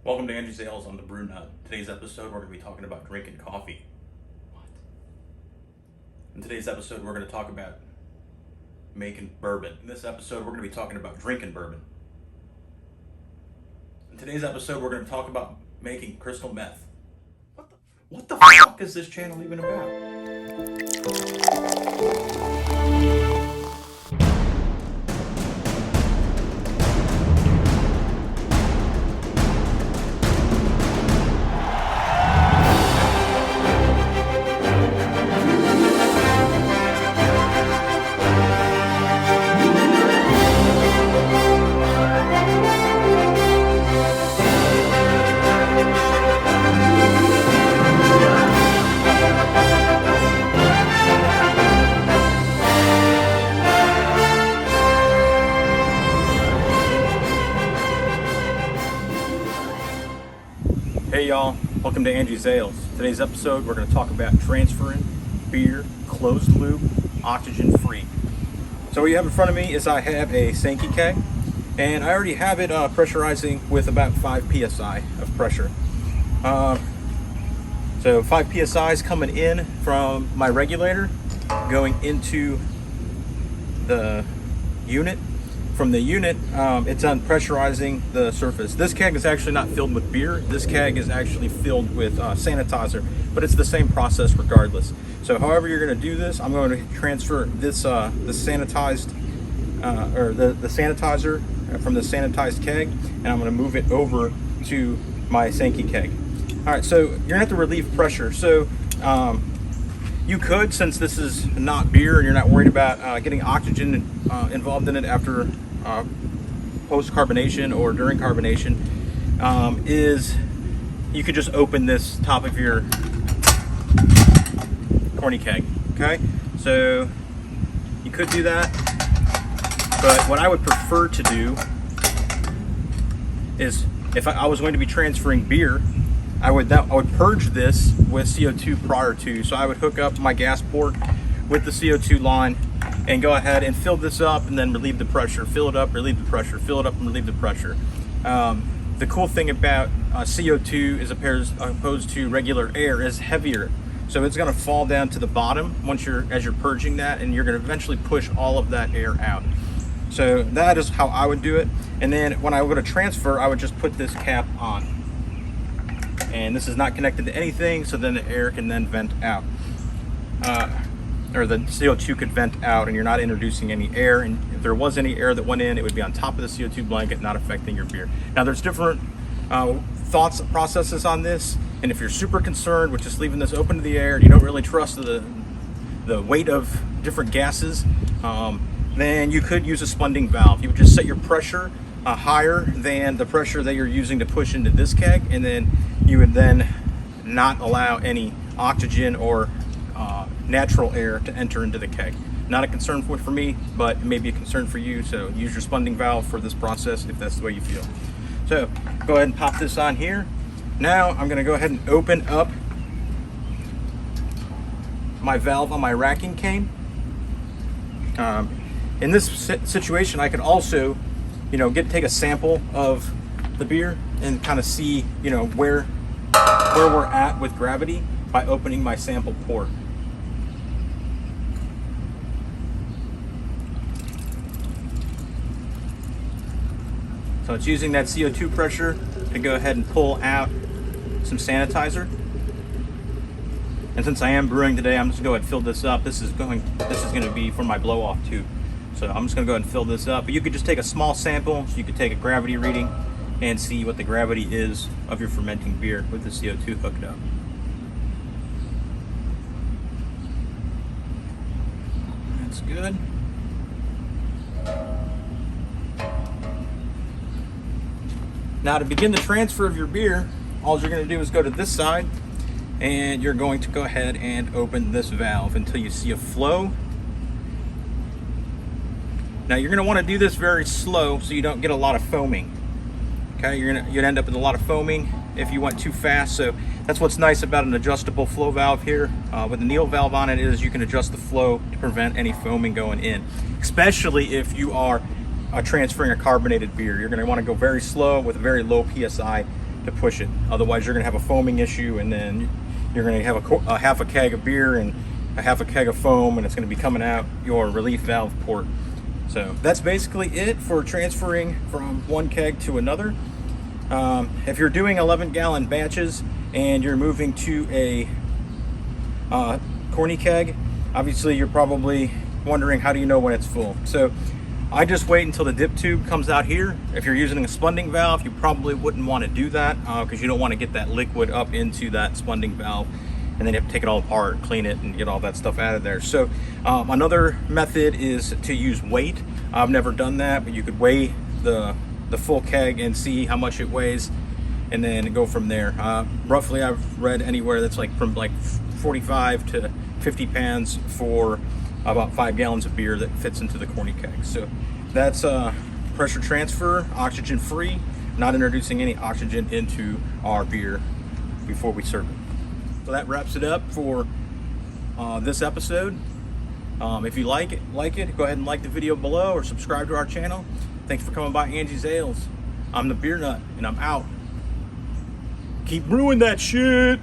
Welcome to Angie's Ales on the Brew Nut. Today's episode, we're going to be talking about drinking coffee. What? In today's episode, we're going to talk about making bourbon. In this episode, we're going to be talking about drinking bourbon. In today's episode, we're going to talk about making crystal meth. What the fuck is this channel even about? Hey y'all, welcome to Angie's Ales. Today's episode we're going to talk about transferring beer closed loop, oxygen free. So what you have in front of me is I have a Sanke keg, and I already have it pressurizing with about 5 psi of pressure. So 5 psi is coming in from my regulator, going into the unit. From the unit, it's unpressurizing the surface. This keg is actually not filled with beer. This keg is actually filled with sanitizer, but it's the same process regardless. So however you're going to do this, I'm going to transfer this the sanitized or the sanitizer from the sanitized keg, and I'm going to move it over to my Sanke keg. All right, so you're going to have to relieve pressure. So you could, since this is not beer and you're not worried about getting oxygen involved in it after post-carbonation or during carbonation, is you could just open this top of your Corney keg, okay? So you could do that, but what I would prefer to do is, if I was going to be transferring beer, I would purge this with CO2 prior to. So I would hook up my gas port with the CO2 line and go ahead and fill this up and then relieve the pressure. Fill it up, relieve the pressure. Fill it up and relieve the pressure. The cool thing about CO2 is opposed to regular air is heavier. So it's going to fall down to the bottom as you're purging that, and you're going to eventually push all of that air out. So that is how I would do it. And then when I go to transfer, I would just put this cap on. And this is not connected to anything, so then the air can then vent out. Or the CO2 could vent out, and you're not introducing any air. And if there was any air that went in, it would be on top of the CO2 blanket, not affecting your beer. Now, there's different thoughts, processes on this. And if you're super concerned with just leaving this open to the air, and you don't really trust the weight of different gases, then you could use a spunding valve. You would just set your pressure higher than the pressure that you're using to push into this keg, and then you would then not allow any oxygen or natural air to enter into the keg. Not a concern for me, but it may be a concern for you, so use your spunding valve for this process if that's the way you feel. So go ahead and pop this on here. Now I'm going to go ahead and open up my valve on my racking cane. In this situation, I could also take a sample of the beer and kind of see, where we're at with gravity by opening my sample port. So it's using that CO2 pressure to go ahead and pull out some sanitizer. And since I am brewing today, I'm just going to go ahead and fill this up. This is going to be for my blow off tube. So I'm just going to go ahead and fill this up. But you could just take a small sample, so you could take a gravity reading and see what the gravity is of your fermenting beer with the CO2 hooked up. That's good. Now to begin the transfer of your beer, all you're going to do is go to this side, and you're going to go ahead and open this valve until you see a flow. Now you're going to want to do this very slow so you don't get a lot of foaming. Okay, you'd end up with a lot of foaming if you went too fast. So that's what's nice about an adjustable flow valve here with the needle valve on it, is you can adjust the flow to prevent any foaming going in, especially if you are transferring a carbonated beer. You're going to want to go very slow with a very low PSI to push it. Otherwise you're gonna have a foaming issue, and then you're gonna have a half a keg of beer and a half a keg of foam, and it's gonna be coming out your relief valve port. So that's basically it for transferring from one keg to another. If you're doing 11-gallon batches and you're moving to a Corney keg, obviously you're probably wondering, how do you know when it's full? So I just wait until the dip tube comes out here. If you're using a spunding valve, you probably wouldn't want to do that because you don't want to get that liquid up into that spunding valve, and then you have to take it all apart, clean it, and get all that stuff out of there. So another method is to use weight. I've never done that, but you could weigh the full keg and see how much it weighs, and then go from there. Roughly, I've read anywhere that's like from like 45 to 50 pounds for about 5 gallons of beer that fits into the Corney keg. So that's pressure transfer, oxygen free, not introducing any oxygen into our beer before we serve it. So that wraps it up for this episode. If you like it, go ahead and like the video below or subscribe to our channel. Thanks for coming by Angie's Ales. I'm the Beer Nut, and I'm out. Keep brewing that shit.